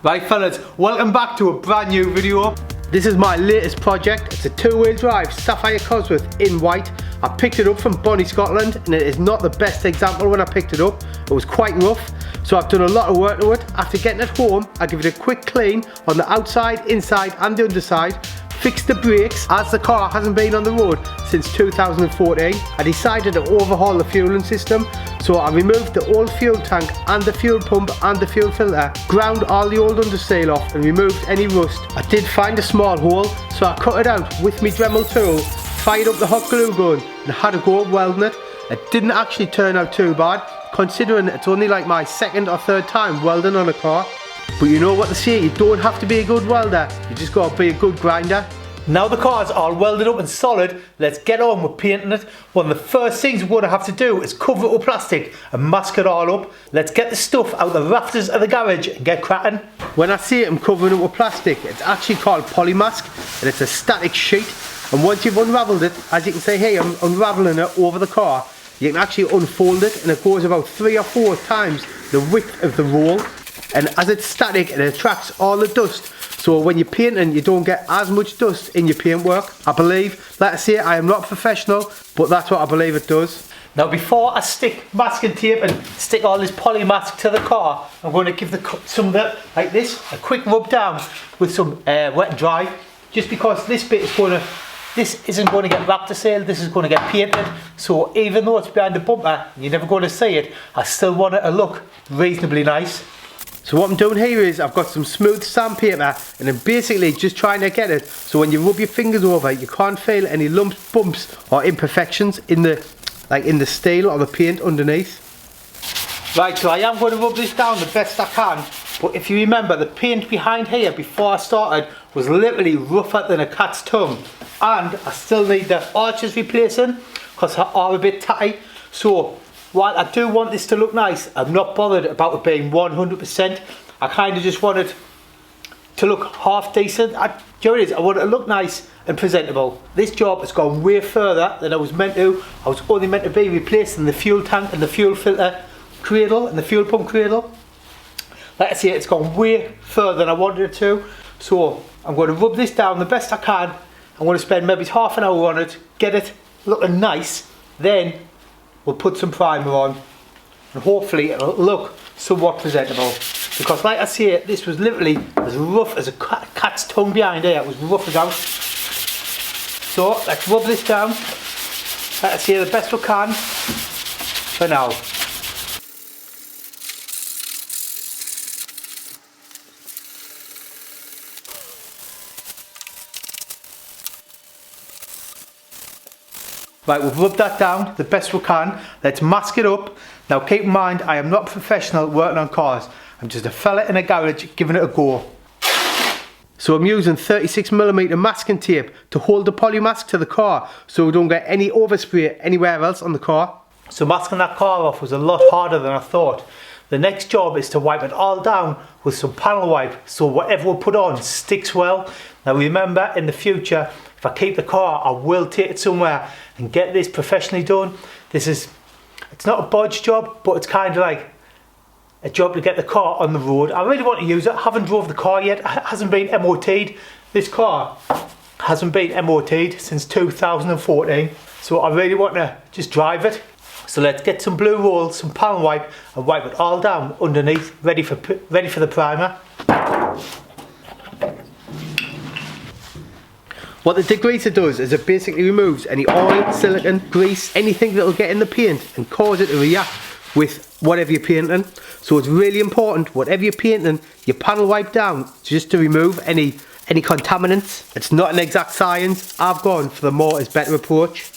Right fellas, welcome back to a brand new video. This is my latest project. It's a two-wheel drive Sapphire Cosworth in white. I picked it up from Bonnie, Scotland, and it is not the best example when I picked it up. It was quite rough, so I've done a lot of work to it. After getting it home, I give it a quick clean on the outside, inside and the underside. Fixed the brakes, as the car hasn't been on the road since 2014. I decided to overhaul the fueling system, so I removed the old fuel tank and the fuel pump and the fuel filter, ground all the old undersail off and removed any rust. I did find a small hole, so I cut it out with my Dremel tool, fired up the hot glue gun and had a go at welding it. It didn't actually turn out too bad, considering it's only like my second or third time welding on a car. But you know what they say, you don't have to be a good welder, you just got to be a good grinder. Now the car's all welded up and solid, let's get on with painting it. One of the first things we're going to have to do is cover it with plastic and mask it all up. Let's get the stuff out the rafters of the garage and get cracking. When I say I'm covering it with plastic, it's actually called polymask and it's a static sheet. And once you've unravelled it, as you can see here, I'm unravelling it over the car. You can actually unfold it and it goes about 3 or 4 times the width of the roll. And as it's static, it attracts all the dust. So when you're painting, you don't get as much dust in your paintwork. I believe, like I say, I am not professional, but that's what I believe it does. Now before I stick masking tape and stick all this polymask to the car, I'm going to give some of it, like this, a quick rub down with some wet and dry. Just because this bit is this isn't going to get Raptor Seal, this is going to get painted. So even though it's behind the bumper, you're never going to see it, I still want it to look reasonably nice. So what I'm doing here is I've got some smooth sandpaper and I'm basically just trying to get it so when you rub your fingers over you can't feel any lumps, bumps or imperfections in the steel or the paint underneath. Right, so I am going to rub this down the best I can, but if you remember, the paint behind here before I started was literally rougher than a cat's tongue, and I still need the arches replacing because they are a bit tatty. So while I do want this to look nice, I'm not bothered about it being 100%. I kind of just want it to look half decent. Do you know what it is? I want it to look nice and presentable. This job has gone way further than I was meant to. I was only meant to be replacing the fuel tank and the fuel filter cradle and the fuel pump cradle. Like I say, it's gone way further than I wanted it to. So I'm going to rub this down the best I can. I'm going to spend maybe half an hour on it, get it looking nice, then we'll put some primer on and hopefully it'll look somewhat presentable. Because like I say, this was literally as rough as a cat's tongue behind here. It was rough as out. So let's rub this down. Like I say, the best we can for now. Right, we've rubbed that down the best we can. Let's mask it up. Now keep in mind, I am not a professional working on cars. I'm just a fella in a garage giving it a go. So I'm using 36mm masking tape to hold the polymask to the car so we don't get any overspray anywhere else on the car. So masking that car off was a lot harder than I thought. The next job is to wipe it all down with some panel wipe so whatever we put on sticks well. Now remember, in the future, if I keep the car, I will take it somewhere and get this professionally done. It's not a bodge job, but it's kind of like a job to get the car on the road. I really want to use it. I haven't drove the car yet. It hasn't been MOT'd. This car hasn't been MOT'd since 2014. So I really want to just drive it. So let's get some blue roll, some panel wipe and wipe it all down underneath, ready for the primer. What the degreaser does is it basically removes any oil, silicone, grease, anything that will get in the paint and cause it to react with whatever you're painting. So it's really important, whatever you're painting, you panel wipe down just to remove any contaminants. It's not an exact science. I've gone for the more is better approach.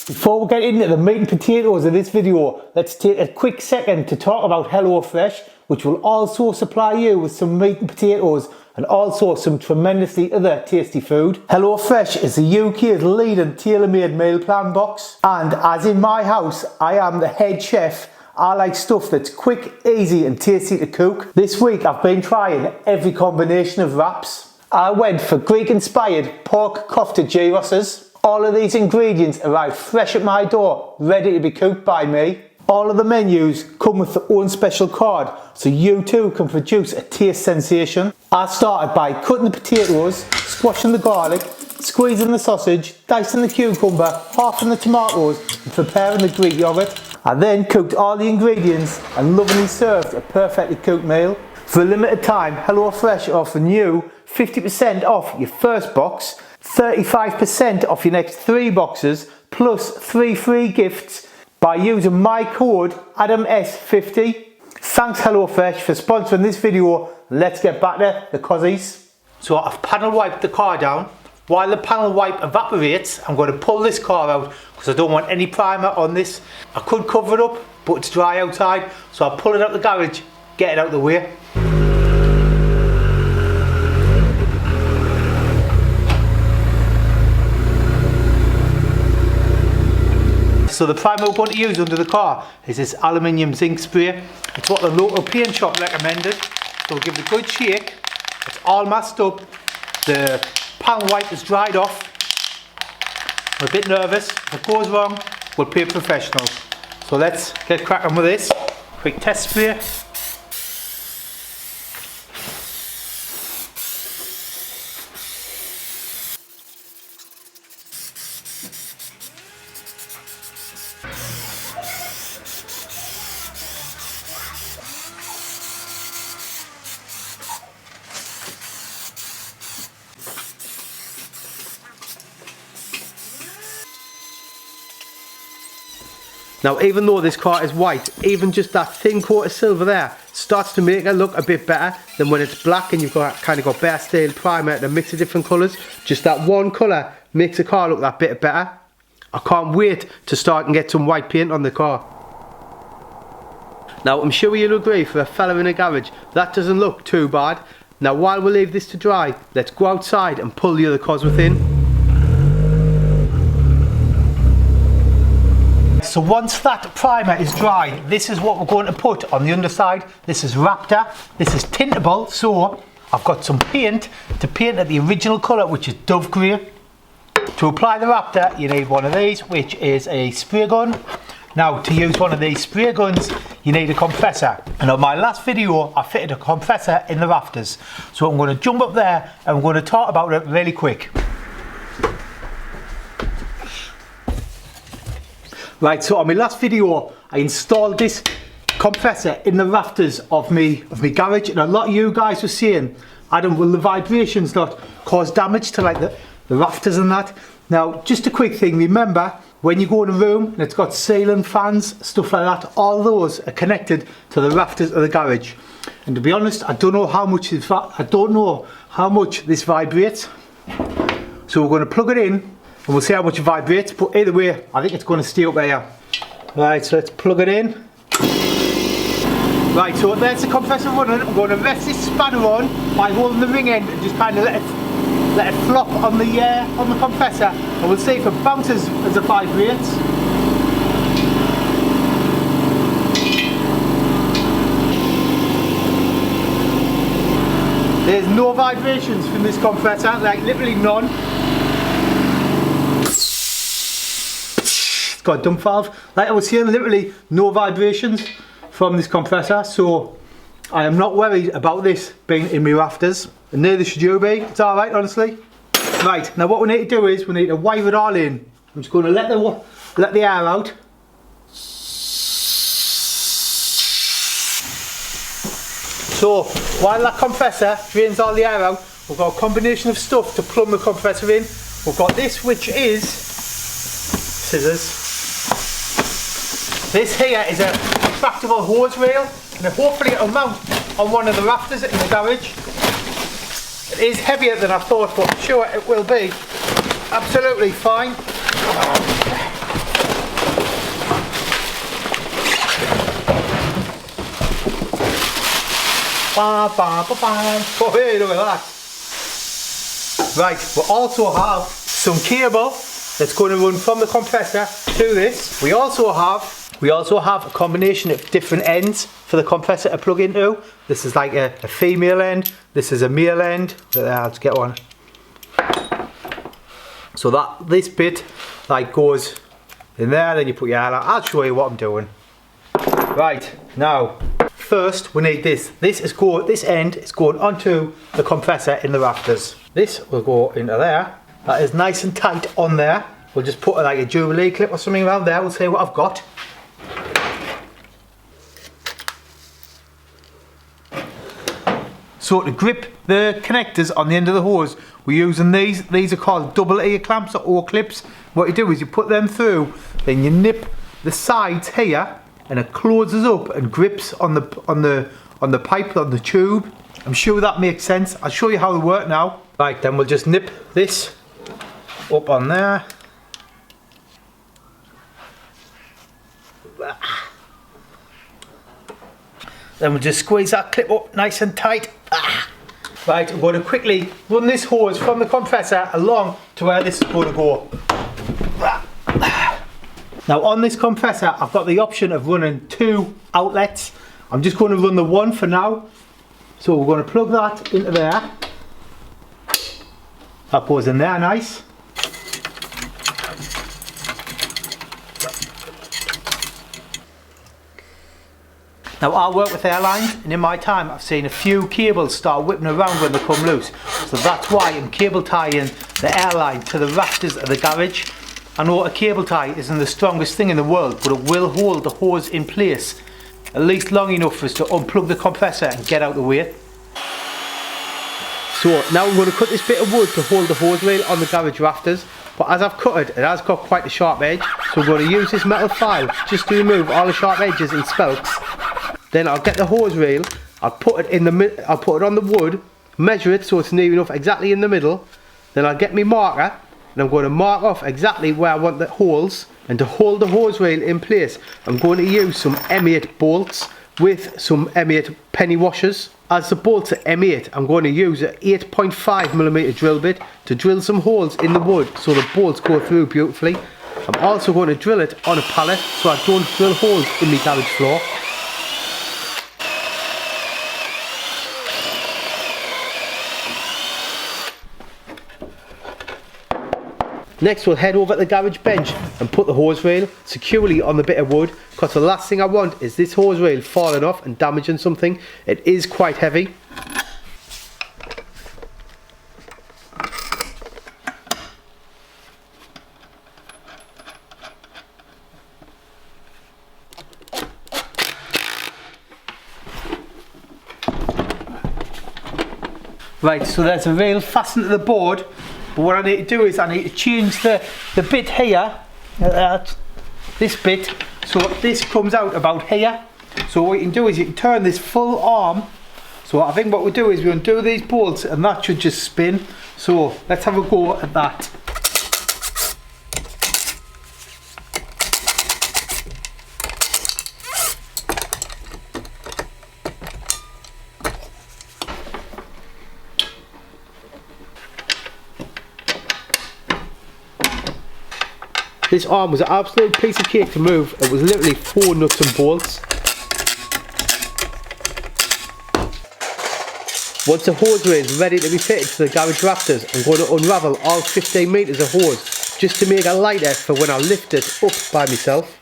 Before we get into the meat and potatoes of this video, let's take a quick second to talk about HelloFresh, which will also supply you with some meat and potatoes and also some tremendously other tasty food. HelloFresh is the UK's leading tailor-made meal plan box, and as in my house I am the head chef, I like stuff that's quick, easy and tasty to cook. This week I've been trying every combination of wraps. I went for Greek inspired pork kofta gyroses. All of these ingredients arrived fresh at my door, ready to be cooked by me. All of the menus come with their own special card, so you too can produce a taste sensation. I started by cutting the potatoes, squashing the garlic, squeezing the sausage, dicing the cucumber, halving the tomatoes and preparing the Greek yoghurt. I then cooked all the ingredients and lovingly served a perfectly cooked meal. For a limited time, HelloFresh offering you 50% off your first box, 35% off your next 3 boxes, plus 3 free gifts by using my code ADAMS50. Thanks HelloFresh for sponsoring this video. Let's get back to the cozzies. So I've panel wiped the car down. While the panel wipe evaporates, I'm going to pull this car out because I don't want any primer on this. I could cover it up, but it's dry outside, so I'll pull it out the garage, get it out of the way. So the primer we're going to use under the car is this aluminium zinc spray. It's what the local paint shop recommended. So we'll give it a good shake. It's all masked up. The panel wipe is dried off. I'm a bit nervous. If it goes wrong, we'll pay professionals. So let's get cracking with this. Quick test spray. Now even though this car is white, even just that thin coat of silver there starts to make it look a bit better than when it's black and you've kind of got bare steel primer and a mix of different colours. Just that one colour makes the car look that bit better. I can't wait to start and get some white paint on the car. Now I'm sure you'll agree, for a fella in a garage, that doesn't look too bad. Now while we leave this to dry, let's go outside and pull the other Cosworth in. So once that primer is dry, this is what we're going to put on the underside. This is Raptor, this is tintable, so I've got some paint to paint at the original colour, which is dove grey. To apply the Raptor, you need one of these, which is a spray gun. Now to use one of these spray guns, you need a compressor. And on my last video, I fitted a compressor in the rafters. So I'm going to jump up there and I'm going to talk about it really quick. Right, so on my last video, I installed this compressor in the rafters of me garage, and a lot of you guys were saying, Adam, will the vibrations not cause damage to like the rafters and that? Now, just a quick thing, remember, when you go in a room and it's got ceiling fans, stuff like that, all those are connected to the rafters of the garage. And to be honest, I don't know how much this vibrates. So we're going to plug it in, and we'll see how much it vibrates, but either way, I think it's going to stay up there. Right, so let's plug it in. Right, so there's the compressor running. I'm going to rest this spanner on by holding the ring end and just kind of let it flop on the compressor, and we'll see if it bounces as it vibrates. There's no vibrations from this compressor, like literally none. Got a dump valve. Like I was saying, literally no vibrations from this compressor, so I am not worried about this being in my rafters, and neither should you be. It's alright, honestly. Right, now what we need to do is we need to wire it all in. I'm just going to let the air out. So while that compressor drains all the air out, we've got a combination of stuff to plumb the compressor in. We've got this, which is scissors. This here is a retractable hose reel, and hopefully it'll mount on one of the rafters in the garage. It is heavier than I thought, but I'm sure it will be absolutely fine. Oh, hey, look at that. Right, we also have some cable that's going to run from the compressor to this. We also have a combination of different ends for the compressor to plug into. This is like a female end, this is a male end. Let's get one. So this bit like goes in there, then you put your air out. I'll show you what I'm doing. Right, now, first we need this. This end is going onto the compressor in the rafters. This will go into there. That is nice and tight on there. We'll just put like a Jubilee clip or something around there. We'll see what I've got. So to grip the connectors on the end of the hose, we're using these. These are called double ear clamps or O-clips. What you do is you put them through, then you nip the sides here, and it closes up and grips on the pipe, on the tube. I'm sure that makes sense. I'll show you how they work now. Right, then we'll just nip this up on there. Then we'll just squeeze that clip up nice and tight. Right, I'm going to quickly run this hose from the compressor along to where this is going to go. Now on this compressor, I've got the option of running 2 outlets. I'm just going to run the one for now. So we're going to plug that into there. That goes in there nice. Now I work with airlines, and in my time I've seen a few cables start whipping around when they come loose. So that's why I'm cable tying the airline to the rafters of the garage. I know a cable tie isn't the strongest thing in the world, but it will hold the hose in place at least long enough for us to unplug the compressor and get out the way. So now I'm going to cut this bit of wood to hold the hose rail on the garage rafters. But as I've cut it, it has got quite a sharp edge. So I'm going to use this metal file just to remove all the sharp edges and spelks. Then I'll get the hose rail, I'll put it on the wood, measure it so it's near enough exactly in the middle. Then I'll get my marker, and I'm going to mark off exactly where I want the holes. And to hold the hose rail in place, I'm going to use some M8 bolts with some M8 penny washers. As the bolts are M8, I'm going to use an 8.5mm drill bit to drill some holes in the wood so the bolts go through beautifully. I'm also going to drill it on a pallet so I don't drill holes in the garage floor. Next we'll head over to the garage bench and put the hose rail securely on the bit of wood, because the last thing I want is this hose rail falling off and damaging something. It is quite heavy. Right, so there's a rail fastened to the board. But what I need to do is I need to change the bit here, this bit, so this comes out about here. So what you can do is you can turn this full arm. So I think what we'll do is we'll undo these bolts and that should just spin. So let's have a go at that. This arm was an absolute piece of cake to move. It was literally 4 nuts and bolts. Once the hose rail is ready to be fitted to the garage rafters, I'm going to unravel all 15 metres of hose just to make it lighter for when I lift it up by myself.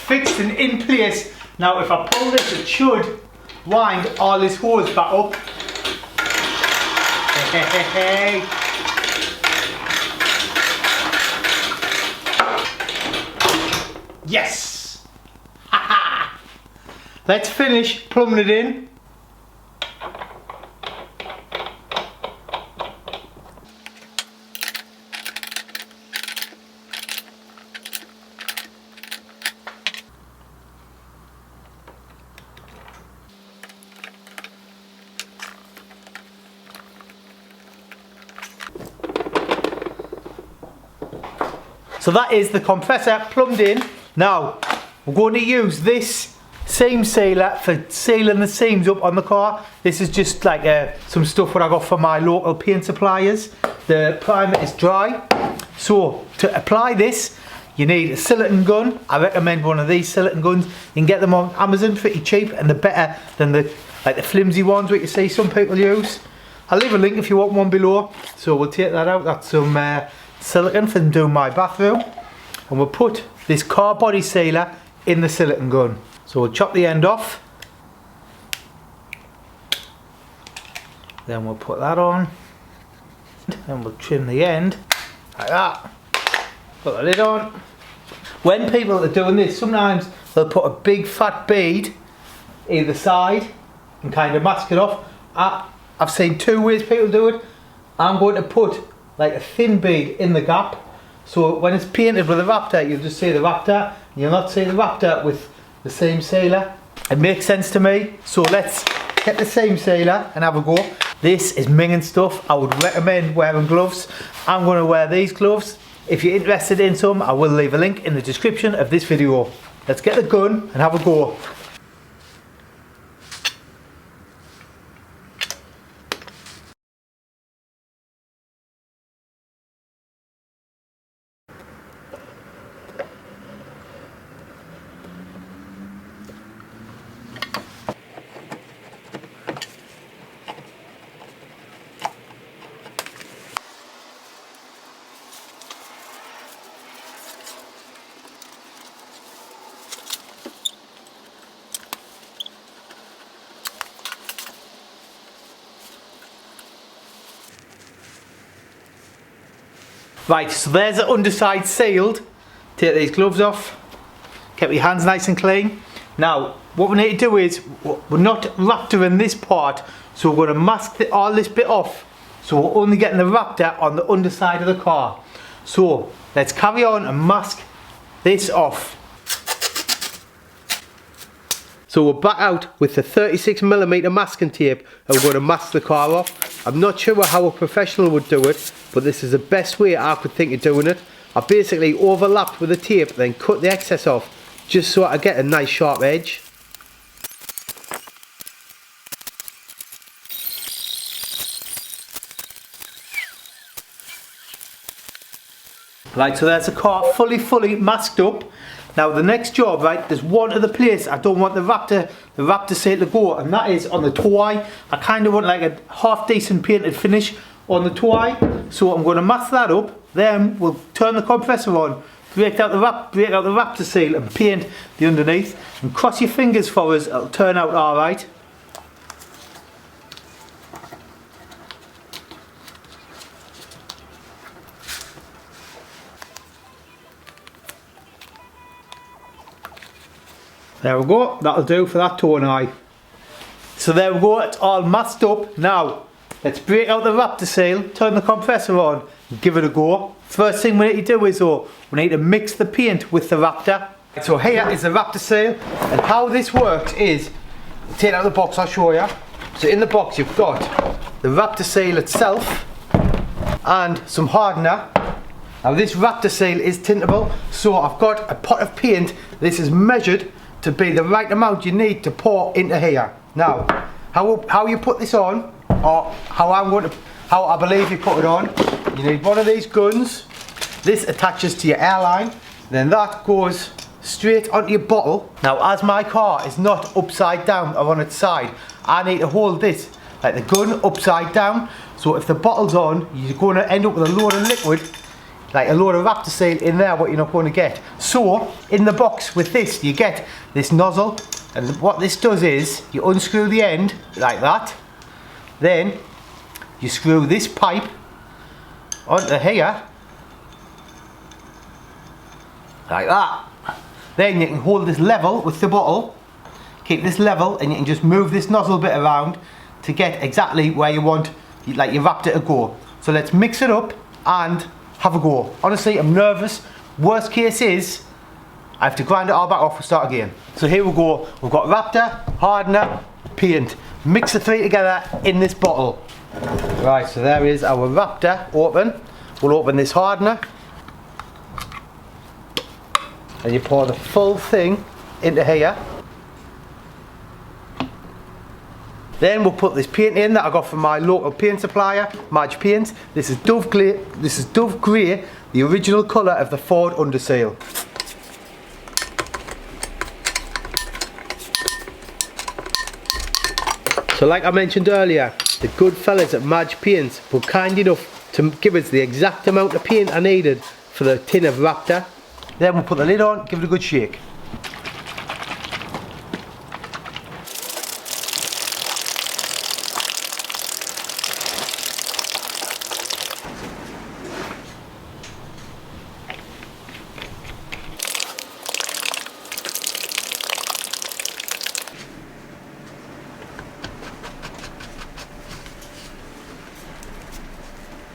Fixed and in place. Now if I pull this, it should wind all this hose back up. Yes! Let's finish plumbing it in. So that is the compressor plumbed in. Now, we're going to use this seam sealer for sealing the seams up on the car. This is just like some stuff what I got from my local paint suppliers. The primer is dry. So, to apply this, you need a silicone gun. I recommend one of these silicone guns. You can get them on Amazon pretty cheap, and they're better than the flimsy ones what you see some people use. I'll leave a link if you want one below. So we'll take that out. That's some silicone for doing my bathroom, and we'll put this car body sealer in the silicone gun. So we'll chop the end off, then we'll put that on, and we'll trim the end like that. Put the lid on. When people are doing this, sometimes they'll put a big fat bead either side and kind of mask it off. I've seen two ways people do it. I'm going to put like a thin bead in the gap, so when it's painted with a Raptor, you'll just see the Raptor, and you'll not see the Raptor with the seam sealer. It makes sense to me. So let's get the seam sealer and have a go. This is minging stuff. I would recommend wearing gloves. I'm going to wear these gloves. If you're interested in some, I will leave a link in the description of this video. Let's get the gun and have a go. Right, so there's the underside sealed. Take these gloves off. Keep your hands nice and clean. Now, what we need to do is, we're not Raptoring this part, so we're going to mask all this bit off. So we're only getting the Raptor on the underside of the car. So, let's carry on and mask this off. So we're back out with the 36mm masking tape, and we're going to mask the car off. I'm not sure how a professional would do it, but this is the best way I could think of doing it. I basically overlapped with the tape, then cut the excess off, just so I get a nice sharp edge. Right, so there's the car fully masked up. Now the next job, right, there's one other place I don't want the Raptor Seal to go, and that is on the toe eye. I kind of want like a half decent painted finish on the toe eye, so I'm going to mask that up. Then we'll turn the compressor on, break out the Raptor Seal and paint the underneath. And cross your fingers for us, it'll turn out alright. There we go, that'll do for that toe eye. So there we go, it's all masked up. Now, let's break out the Raptor Seal, turn the compressor on, and give it a go. First thing we need to do is though, we need to mix the paint with the Raptor. So here is the Raptor Seal, and how this works is, take out the box, I'll show you. So in the box you've got the Raptor Seal itself, and some hardener. Now this Raptor Seal is tintable, so I've got a pot of paint. This is measured to be the right amount you need to pour into here. Now, how you put this on, or how I believe you put it on, you need one of these guns. This attaches to your airline, then that goes straight onto your bottle. Now, as my car is not upside down or on its side, I need to hold this, like the gun, upside down. So if the bottle's on, you're going to end up with a load of liquid, like a load of Raptor Seal in there, what you're not going to get. So in the box with this, you get this nozzle, and what this does is you unscrew the end like that, then you screw this pipe onto here like that. Then you can hold this level with the bottle, keep this level, and you can just move this nozzle bit around to get exactly where you want like your Raptor to go. So let's mix it up and have a go. Honestly, I'm nervous. Worst case is I have to grind it all back off and start again. So here we go. We've got Raptor, hardener, paint. Mix the three together in this bottle. Right, so there is our Raptor open. We'll open this hardener, and you pour the full thing into here. Then we'll put this paint in that I got from my local paint supplier, Madge Paints. This is Dove Grey the original colour of the Ford underseal. So like I mentioned earlier, the good fellas at Madge Paints were kind enough to give us the exact amount of paint I needed for the tin of Raptor. Then we'll put the lid on, give it a good shake.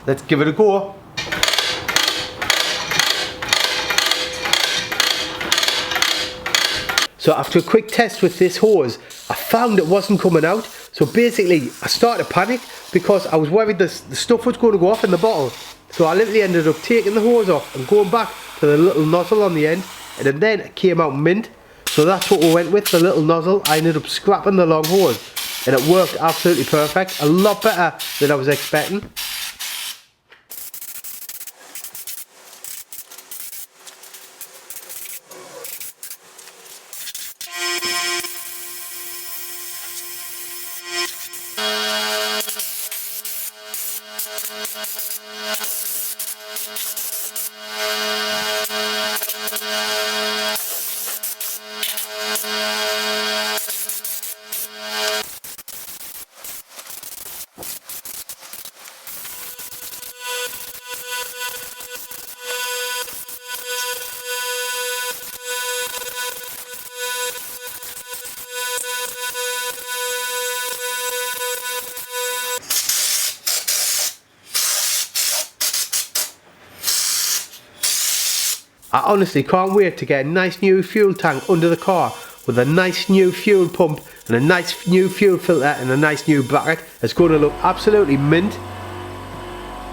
Let's give it a go. So after a quick test with this hose, I found it wasn't coming out. So basically I started to panic because I was worried the stuff was going to go off in the bottle. So I literally ended up taking the hose off and going back to the little nozzle on the end, and then it came out mint. So that's what we went with, the little nozzle. I ended up scrapping the long hose and it worked absolutely perfect. A lot better than I was expecting. I honestly can't wait to get a nice new fuel tank under the car with a nice new fuel pump and a nice new fuel filter and a nice new bracket. It's going to look absolutely mint.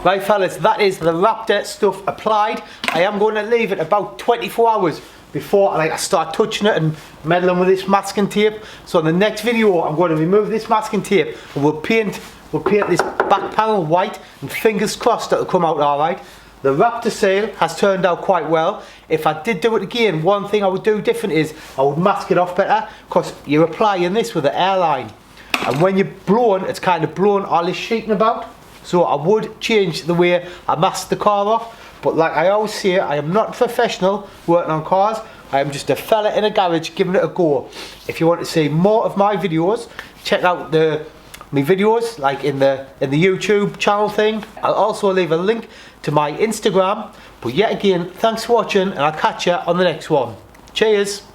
Right fellas, that is the Raptor stuff applied. I am going to leave it about 24 hours before I start touching it and meddling with this masking tape. So in the next video I'm going to remove this masking tape and we'll paint this back panel white, and fingers crossed it'll come out alright. The Raptor Seal has turned out quite well. If I did do it again, one thing I would do different is I would mask it off better, because you're applying this with an airline, and when you're blowing, it's kind of blowing all this sheeting about. So I would change the way I mask the car off. But like I always say, I am not a professional working on cars. I am just a fella in a garage giving it a go. If you want to see more of my videos, check out my videos like in the YouTube channel thing. I'll also leave a link to my Instagram. But yet again, thanks for watching, and I'll catch you on the next one. Cheers.